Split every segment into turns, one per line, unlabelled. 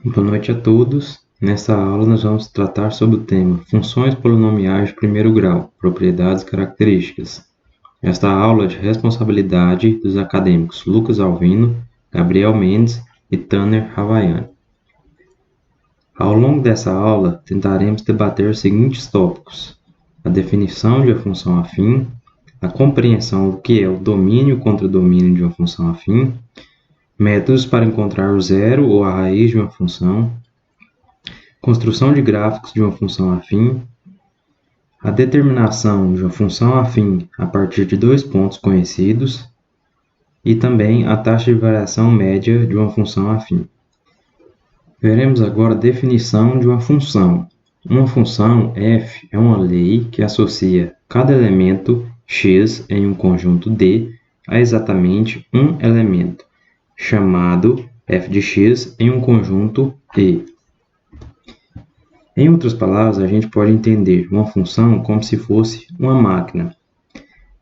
Boa noite a todos. Nesta aula nós vamos tratar sobre o tema Funções polinomiais de primeiro grau, propriedades e características. Esta aula é de responsabilidade dos acadêmicos Lucas Alvino, Gabriel Mendes e Tanner Havaiani. Ao longo dessa aula, tentaremos debater os seguintes tópicos: a definição de uma função afim, a compreensão do que é o domínio contra domínio de uma função afim, métodos para encontrar o zero ou a raiz de uma função, construção de gráficos de uma função afim, a determinação de uma função afim a partir de dois pontos conhecidos e também a taxa de variação média de uma função afim. Veremos agora a definição de uma função. Uma função f é uma lei que associa cada elemento x em um conjunto D a exatamente um elemento, chamado f de x em um conjunto E. Em outras palavras, a gente pode entender uma função como se fosse uma máquina.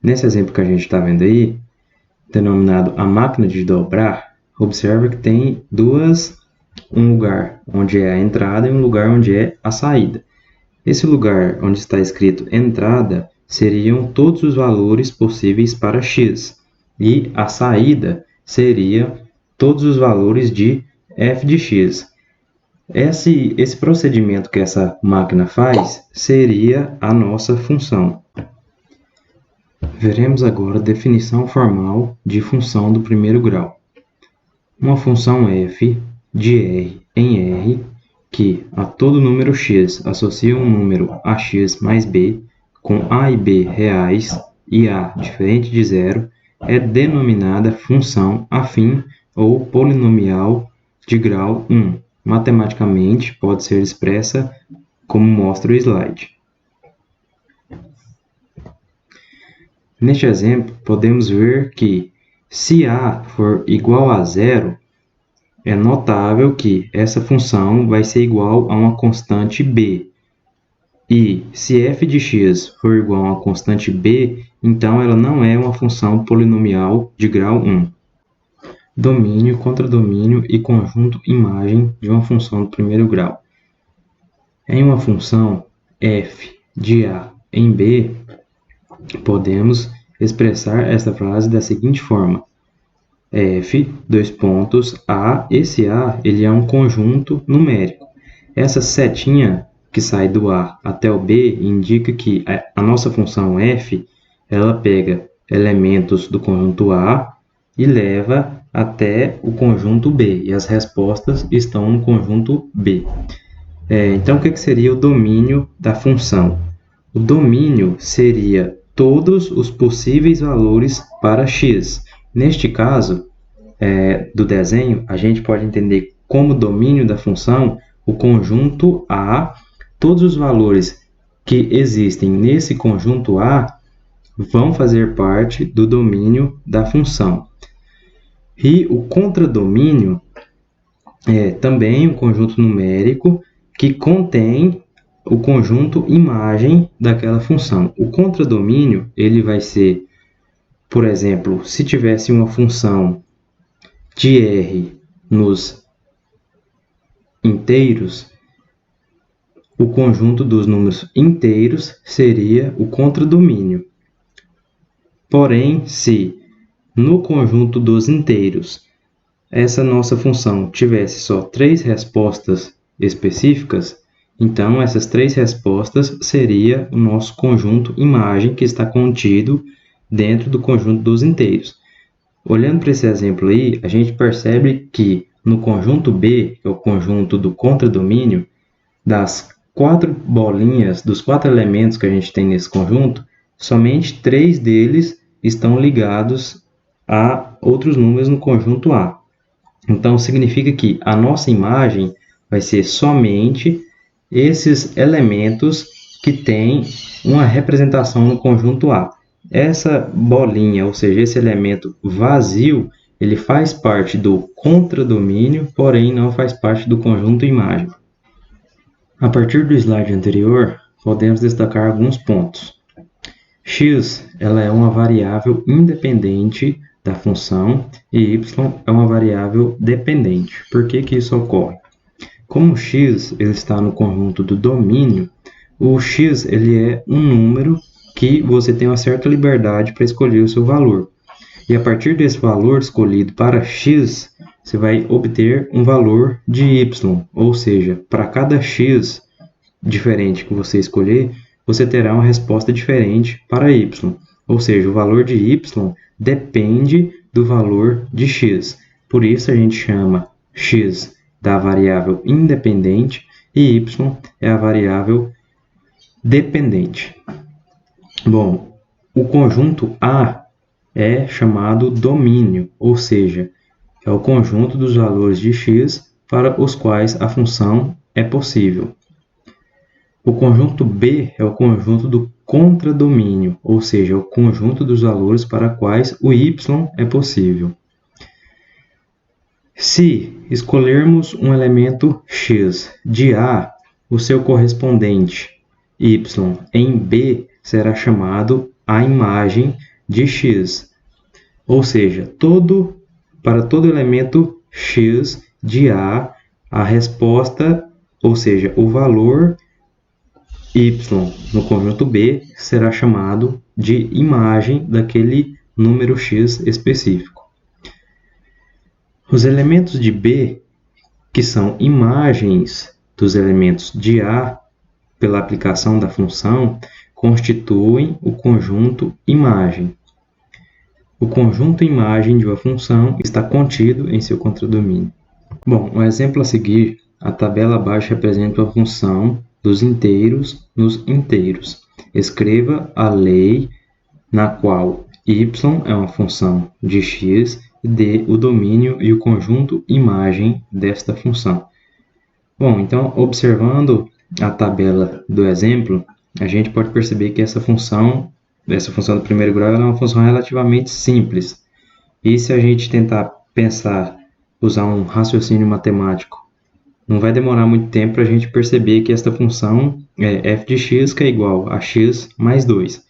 Nesse exemplo que a gente está vendo aí, denominado a máquina de dobrar, observa que tem um lugar onde é a entrada e um lugar onde é a saída. Esse lugar onde está escrito entrada seriam todos os valores possíveis para x, e a saída seria todos os valores de f de x. Esse procedimento que essa máquina faz seria a nossa função. Veremos agora a definição formal de função do primeiro grau. Uma função f de R em R, que a todo número x associa um número ax mais b, com a e b reais e a diferente de zero, é denominada função afim ou polinomial de grau 1. Matematicamente, pode ser expressa como mostra o slide. Neste exemplo, podemos ver que, se a for igual a zero, é notável que essa função vai ser igual a uma constante b. E, se f de x for igual a uma constante b, então ela não é uma função polinomial de grau 1. Domínio, contradomínio e conjunto imagem de uma função do primeiro grau. Em uma função f de a em b, podemos expressar esta frase da seguinte forma: f, dois pontos, a, esse a, ele é um conjunto numérico. Essa setinha que sai do a até o b indica que a nossa função f, ela pega elementos do conjunto a e leva até o conjunto B, e as respostas estão no conjunto B. Então, o que seria o domínio da função? O domínio seria todos os possíveis valores para x. Neste caso do desenho, a gente pode entender como domínio da função o conjunto A, todos os valores que existem nesse conjunto A vão fazer parte do domínio da função. E o contradomínio é também um conjunto numérico que contém o conjunto imagem daquela função. O contradomínio, ele vai ser, por exemplo, se tivesse uma função de R nos inteiros, o conjunto dos números inteiros seria o contradomínio. Porém, se no conjunto dos inteiros essa nossa função tivesse só 3 respostas específicas, então essas 3 respostas seria o nosso conjunto imagem que está contido dentro do conjunto dos inteiros. Olhando para esse exemplo aí, a gente percebe que no conjunto B, que é o conjunto do contradomínio, das 4 bolinhas, dos 4 elementos que a gente tem nesse conjunto, somente 3 deles estão ligados a outros números no conjunto A. Então, significa que a nossa imagem vai ser somente esses elementos que têm uma representação no conjunto A. Essa bolinha, ou seja, esse elemento vazio, ele faz parte do contradomínio, porém não faz parte do conjunto imagem. A partir do slide anterior, podemos destacar alguns pontos. X, ela é uma variável independente da função e y é uma variável dependente. Por que isso ocorre? Como o x ele está no conjunto do domínio, o x ele é um número que você tem uma certa liberdade para escolher o seu valor. E a partir desse valor escolhido para x, você vai obter um valor de y, ou seja, para cada x diferente que você escolher, você terá uma resposta diferente para y. Ou seja, o valor de y depende do valor de x. Por isso a gente chama x da variável independente e y é a variável dependente. Bom, o conjunto A é chamado domínio, ou seja, é o conjunto dos valores de x para os quais a função é possível. O conjunto B é o conjunto do contradomínio, ou seja, é o conjunto dos valores para quais o y é possível. Se escolhermos um elemento x de A, o seu correspondente y em B será chamado a imagem de x. Ou seja, para todo elemento x de A, a resposta, ou seja, o valor y no conjunto B será chamado de imagem daquele número x específico. Os elementos de B, que são imagens dos elementos de A, pela aplicação da função, constituem o conjunto imagem. O conjunto imagem de uma função está contido em seu contradomínio. Bom, um exemplo a seguir, a tabela abaixo representa a função dos inteiros nos inteiros. Escreva a lei na qual y é uma função de x e dê o domínio e o conjunto imagem desta função. Bom, então, observando a tabela do exemplo, a gente pode perceber que essa função do primeiro grau é uma função relativamente simples. E se a gente tentar usar um raciocínio matemático, não vai demorar muito tempo para a gente perceber que esta função é f de x que é igual a x mais 2.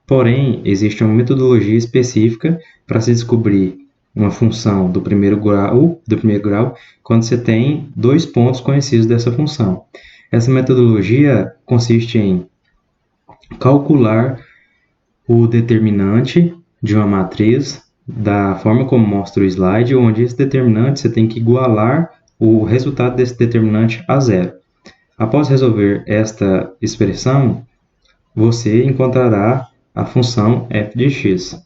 Porém, existe uma metodologia específica para se descobrir uma função do primeiro grau quando você tem dois pontos conhecidos dessa função. Essa metodologia consiste em calcular o determinante de uma matriz da forma como mostra o slide, onde esse determinante você tem que igualar o resultado desse determinante a zero. Após resolver esta expressão, você encontrará a função f de x.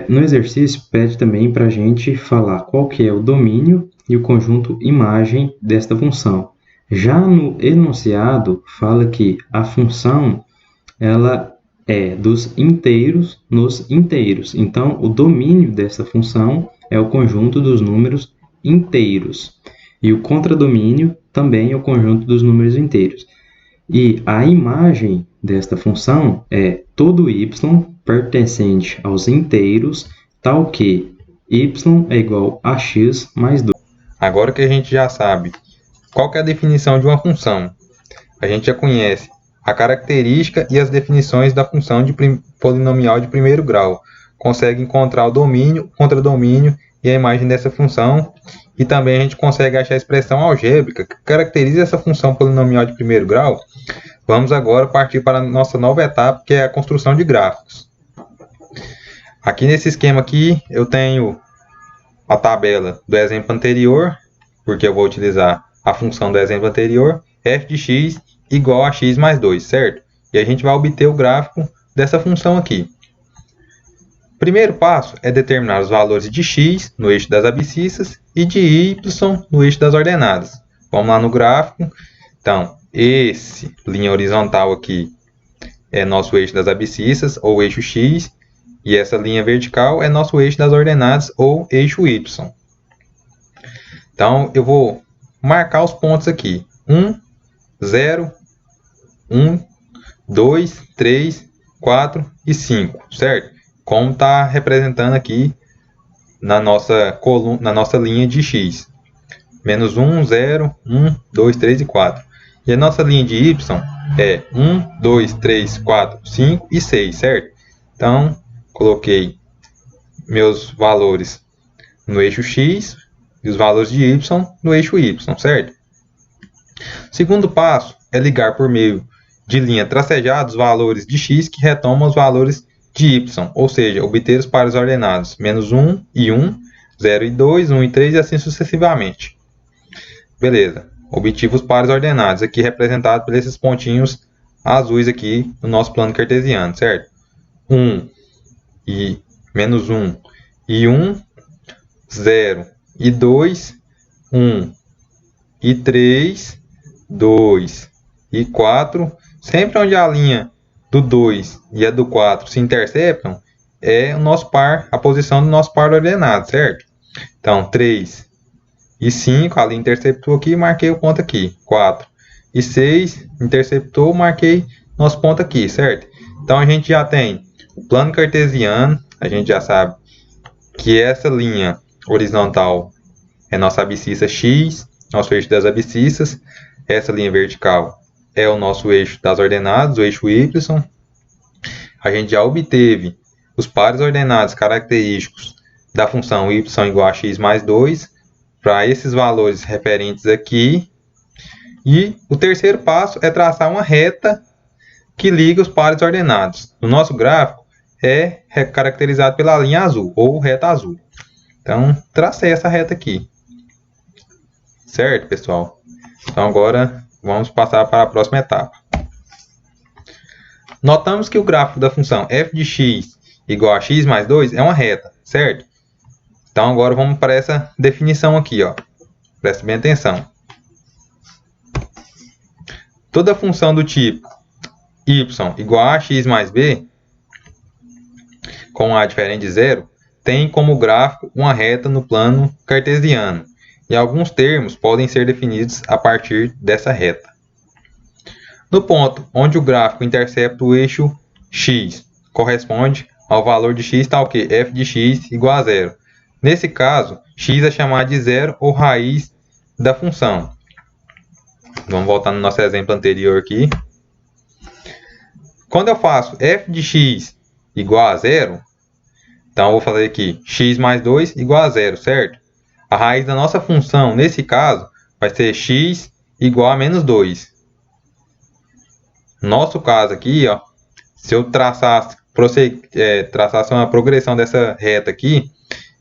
No exercício, pede também para a gente falar qual que é o domínio e o conjunto imagem desta função. Já no enunciado, fala que a função ela é dos inteiros nos inteiros. Então, o domínio dessa função é o conjunto dos números inteiros. E o contradomínio também é o conjunto dos números inteiros. E a imagem desta função é todo y pertencente aos inteiros, tal que y é igual a x mais 2.
Agora que a gente já sabe qual que é a definição de uma função, a gente já conhece a característica e as definições da função de polinomial de primeiro grau, consegue encontrar o domínio, o contradomínio e a imagem dessa função, e também a gente consegue achar a expressão algébrica que caracteriza essa função polinomial de primeiro grau. Vamos agora partir para a nossa nova etapa, que é a construção de gráficos. Aqui nesse esquema aqui, eu tenho a tabela do exemplo anterior, porque eu vou utilizar a função do exemplo anterior, f de x igual a x mais 2, certo? E a gente vai obter o gráfico dessa função aqui. Primeiro passo é determinar os valores de x no eixo das abscissas e de y no eixo das ordenadas. Vamos lá no gráfico. Então, esse linha horizontal aqui é nosso eixo das abscissas, ou eixo x, e essa linha vertical é nosso eixo das ordenadas, ou eixo y. Então, eu vou marcar os pontos aqui. 1, 0, 1, 2, 3, 4 e 5, certo? Como está representando aqui na nossa linha de x. Menos 1, 0, 1, 2, 3 e 4. E a nossa linha de y é 1, 2, 3, 4, 5 e 6, certo? Então, coloquei meus valores no eixo x, e os valores de y no eixo y, certo? Segundo passo é ligar por meio de linha tracejada os valores de x que retomam os valores de y, ou seja, obter os pares ordenados menos 1 e 1, 0 e 2, 1 e 3 e assim sucessivamente. Beleza, obtive os pares ordenados, aqui representado por esses pontinhos azuis aqui no nosso plano cartesiano, certo? 1 e menos 1 e 1, 0 e 2, 1 e 3, 2 e 4, sempre onde a linha do 2 e a do 4 se interceptam, é o nosso par, a posição do nosso par ordenado, certo? Então, 3 e 5, a linha interceptou aqui, marquei o ponto aqui. 4 e 6, interceptou, marquei nosso ponto aqui, certo? Então, a gente já tem o plano cartesiano, a gente já sabe que essa linha horizontal é nossa abscissa x, nosso eixo das abscissas. Essa linha vertical é o nosso eixo das ordenadas, o eixo y. A gente já obteve os pares ordenados característicos da função y igual a x mais 2 para esses valores referentes aqui. E o terceiro passo é traçar uma reta que liga os pares ordenados. No nosso gráfico é caracterizado pela linha azul ou reta azul. Então, tracei essa reta aqui. Certo, pessoal? Então, agora vamos passar para a próxima etapa. Notamos que o gráfico da função f de x igual a x mais 2 é uma reta, certo? Então, agora vamos para essa definição aqui, ó. Preste bem atenção. Toda função do tipo y igual a x mais b, com a diferente de zero, tem como gráfico uma reta no plano cartesiano. E alguns termos podem ser definidos a partir dessa reta. No ponto onde o gráfico intercepta o eixo x, corresponde ao valor de x, está o quê? F de x igual a zero. Nesse caso, x é chamado de zero ou raiz da função. Vamos voltar no nosso exemplo anterior aqui. Quando eu faço f de x igual a zero, então eu vou fazer aqui x mais 2 igual a zero, certo? A raiz da nossa função, nesse caso, vai ser x igual a menos 2. No nosso caso aqui, ó, se eu traçasse uma progressão dessa reta aqui,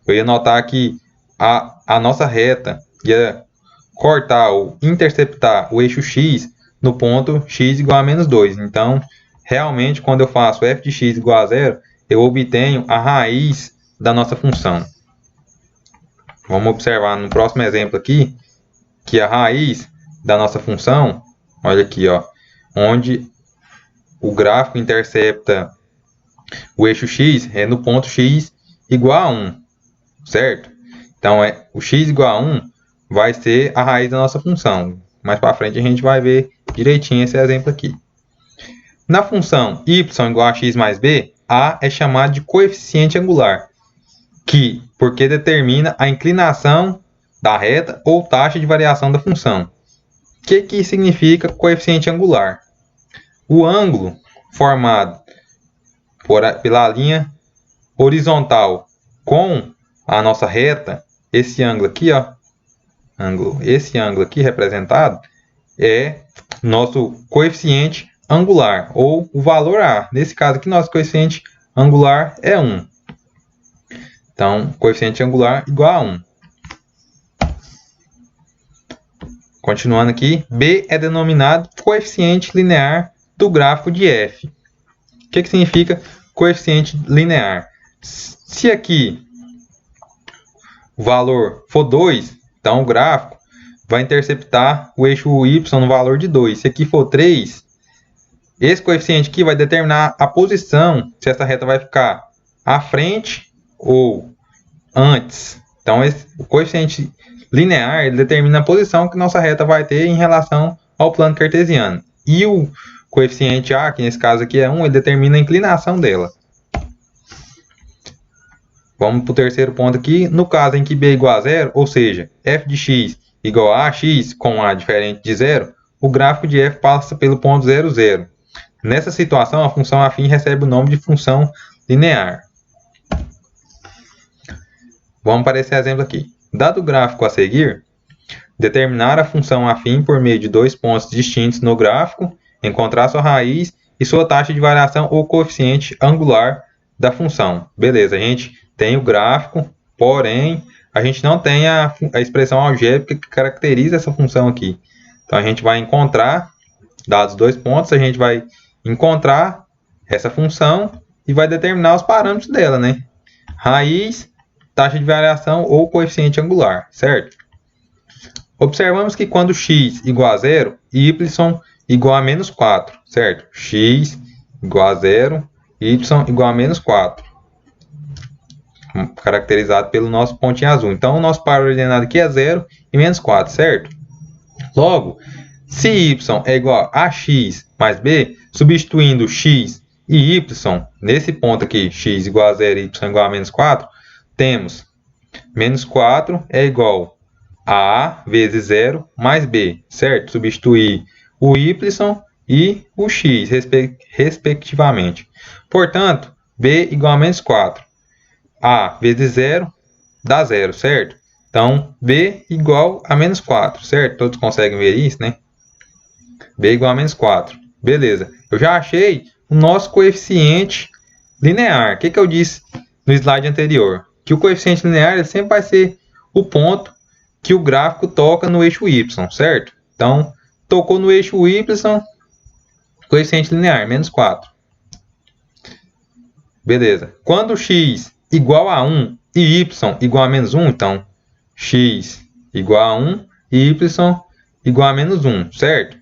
eu ia notar que a nossa reta ia cortar ou interceptar o eixo x no ponto x igual a menos 2. Então, realmente, quando eu faço f de x igual a zero, eu obtenho a raiz da nossa função. Vamos observar no próximo exemplo aqui, que a raiz da nossa função, olha aqui, ó, onde o gráfico intercepta o eixo x, é no ponto x igual a 1, certo? Então, o x igual a 1 vai ser a raiz da nossa função. Mais para frente a gente vai ver direitinho esse exemplo aqui. Na função y igual a x mais b, a é chamado de coeficiente angular, porque determina a inclinação da reta ou taxa de variação da função. O que significa coeficiente angular? O ângulo formado pela linha horizontal com a nossa reta, esse ângulo aqui, ó, esse ângulo aqui representado, é nosso coeficiente angular, ou o valor A. Nesse caso aqui, nosso coeficiente angular é 1. Então, coeficiente angular igual a 1. Continuando aqui, B é denominado coeficiente linear do gráfico de f. O que significa coeficiente linear? Se aqui o valor for 2, então o gráfico vai interceptar o eixo y no valor de 2. Se aqui for 3, esse coeficiente aqui vai determinar a posição, se essa reta vai ficar à frente ou antes. Então, o coeficiente linear ele determina a posição que nossa reta vai ter em relação ao plano cartesiano. E o coeficiente A, que nesse caso aqui é 1, ele determina a inclinação dela. Vamos para o terceiro ponto aqui. No caso em que B é igual a zero, ou seja, f de x igual a x com A diferente de zero, o gráfico de f passa pelo ponto 0, 0. Nessa situação, a função afim recebe o nome de função linear. Vamos para esse exemplo aqui. Dado o gráfico a seguir, determinar a função afim por meio de dois pontos distintos no gráfico, encontrar sua raiz e sua taxa de variação ou coeficiente angular da função. Beleza, a gente tem o gráfico, porém a gente não tem a expressão algébrica que caracteriza essa função aqui. Então a gente vai encontrar, dados dois pontos, a gente vai encontrar essa função e vai determinar os parâmetros dela, né? Raiz, taxa de variação ou coeficiente angular, certo? Observamos que quando x igual a 0, y igual a menos 4, certo? X igual a 0, y igual a menos 4. Caracterizado pelo nosso pontinho azul. Então, o nosso par ordenado aqui é 0 e menos 4, certo? Logo, se y é igual a x mais b, substituindo x e y, nesse ponto aqui, x igual a 0 e y igual a menos 4, temos menos 4 é igual a A vezes 0 mais B, certo? Substituir o y e o x, respectivamente. Portanto, B igual a menos 4. A vezes 0 dá 0, certo? Então, B igual a menos 4, certo? Todos conseguem ver isso, né? B igual a menos 4. Beleza. Eu já achei o nosso coeficiente linear. O que eu disse no slide anterior? Que o coeficiente linear ele sempre vai ser o ponto que o gráfico toca no eixo y, certo? Então, tocou no eixo y, coeficiente linear, menos 4. Beleza. Quando x igual a 1 e y igual a menos 1, então, x igual a 1 e y igual a menos 1, certo?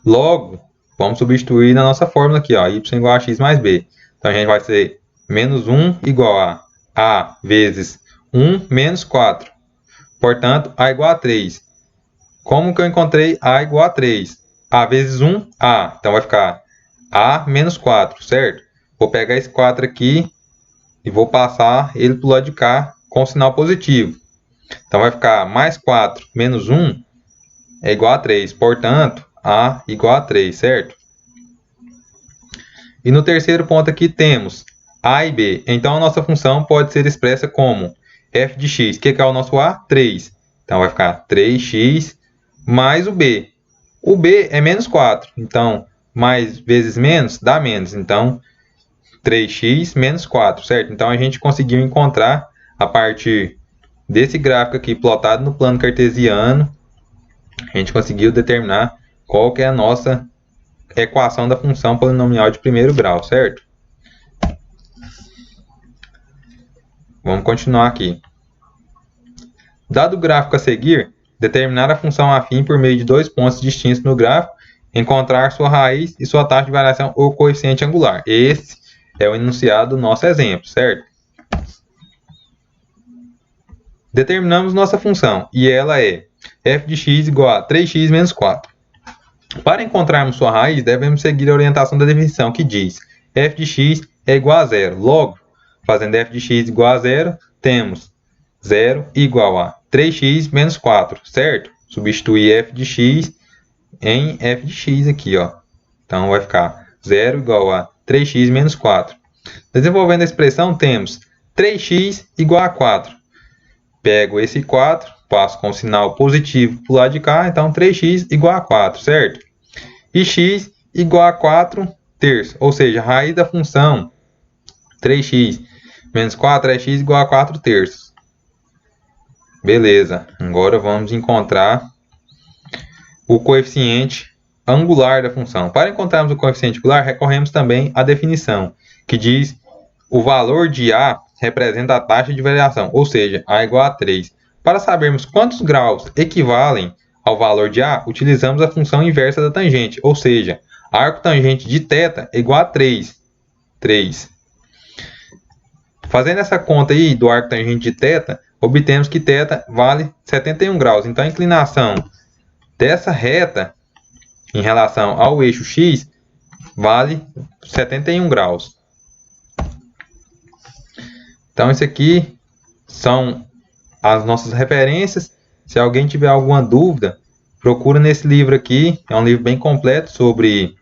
Logo, vamos substituir na nossa fórmula aqui, ó, y igual a x mais b. Então, a gente vai ser menos 1 igual a vezes 1 menos 4. Portanto, A igual a 3. Como que eu encontrei A igual a 3? A vezes 1, A. Então, vai ficar A menos 4, certo? Vou pegar esse 4 aqui e vou passar ele para o lado de cá com sinal positivo. Então, vai ficar mais 4 menos 1 é igual a 3. Portanto, A igual a 3, certo? E no terceiro ponto aqui temos A e B. Então, a nossa função pode ser expressa como f de x. O que é o nosso A? 3. Então, vai ficar 3x mais o B. O B é menos 4. Então, mais vezes menos dá menos. Então, 3x menos 4, certo? Então, a gente conseguiu encontrar, a partir desse gráfico aqui plotado no plano cartesiano, a gente conseguiu determinar qual que é a nossa equação da função polinomial de primeiro grau, certo? Vamos continuar aqui. Dado o gráfico a seguir, determinar a função afim por meio de dois pontos distintos no gráfico, encontrar sua raiz e sua taxa de variação ou coeficiente angular. Esse é o enunciado do nosso exemplo, certo? Determinamos nossa função e ela é f de x igual a 3x menos 4. Para encontrarmos sua raiz, devemos seguir a orientação da definição que diz f de x é igual a 0. Logo, fazendo f de x igual a 0, temos 0 igual a 3x menos 4, certo? Substituir f de x em f de x aqui, ó. Então, vai ficar 0 igual a 3x menos 4. Desenvolvendo a expressão, temos 3x igual a 4. Pego esse 4, passo com o sinal positivo para o lado de cá, então 3x igual a 4, certo? E x igual a 4 terços, ou seja, a raiz da função 3x menos 4 é x igual a 4 terços. Beleza, agora vamos encontrar o coeficiente angular da função. Para encontrarmos o coeficiente angular, recorremos também à definição, que diz o valor de A representa a taxa de variação, ou seja, A igual a 3. Para sabermos quantos graus equivalem ao valor de A, utilizamos a função inversa da tangente, ou seja, arco tangente de θ é igual a 3. Fazendo essa conta aí do arco tangente de θ, obtemos que θ vale 71 graus. Então, a inclinação dessa reta em relação ao eixo x vale 71 graus. Então, isso aqui são as nossas referências. Se alguém tiver alguma dúvida, procura nesse livro aqui. É um livro bem completo sobre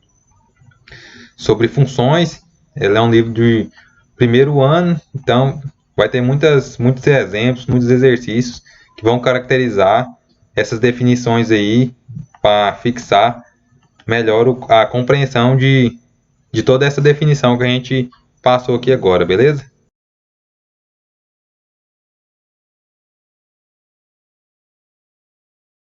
funções. Ele é um livro de primeiro ano, então vai ter muitos exemplos, muitos exercícios que vão caracterizar essas definições aí para fixar melhor a compreensão de toda essa definição que a gente passou aqui agora, beleza?